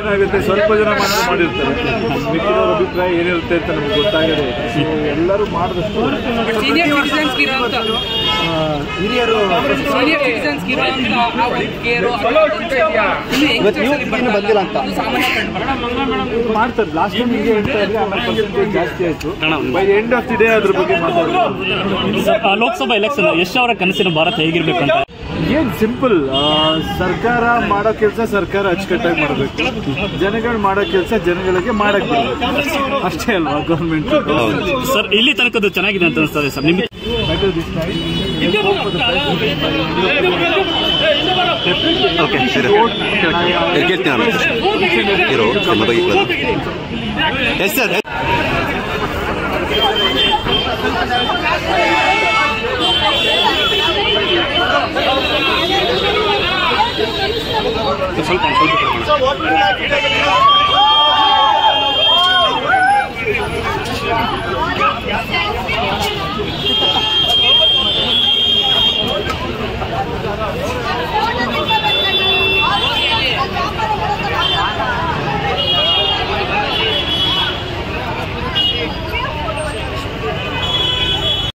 ಏನಾಗುತ್ತೆ, ಸ್ವಲ್ಪ ಜನ ಮಾತ್ರ ಮಾಡಿರ್ತಾರೆ, ಮಿಕ್ಕಿದವ್ರ ಅಭಿಪ್ರಾಯ ಏನಿರುತ್ತೆ ಅಂತ ನಮ್ಗೆ ಗೊತ್ತಾಗದೆ ಎಲ್ಲರೂ ಮಾಡಿದಷ್ಟು ಹಿರಿಯರು ಬಂದಿಲ್ಲ ಅಂತ ಮಾಡ್ತಾರೆ. ಲಾಸ್ಟ್ ಟೈಮ್ ಹೀಗೆ ಹೇಳ್ತಾ ಇದ್ರೆ 10% ಜಾಸ್ತಿ ಆಯಿತು. By end of the day ಅದ್ರ ಬಗ್ಗೆ ಮಾತಾಡೋದು. ಲೋಕಸಭಾ ಎಲೆಕ್ಷನ್ ಯಶ್ ಅವರ ಕನಸಿನ ಭಾರತ ಹೇಗಿರ್ಬೇಕು ಅಂತ ಏನ್ ಸಿಂಪಲ್, ಸರ್ಕಾರ ಮಾಡೋ ಕೆಲಸ ಸರ್ಕಾರ ಅಚ್ಚುಕಟ್ಟಾಗಿ ಮಾಡಬೇಕು, ಜನಗಳು ಮಾಡೋ ಕೆಲಸ ಜನಗಳಿಗೆ ಮಾಡಕ್ ಬರಬೇಕು, ಅಷ್ಟೇ ಅಲ್ವಾ ಗೌರ್ಮೆಂಟ್. ಸರ್ ಇಲ್ಲಿ ತನಕದ್ದು ಚೆನ್ನಾಗಿದೆ ಅಂತ ಅನಿಸ್ತದೆ ಸರ್ ನಿಮ್ಗೆ? ಸ್ವಲ್ಪ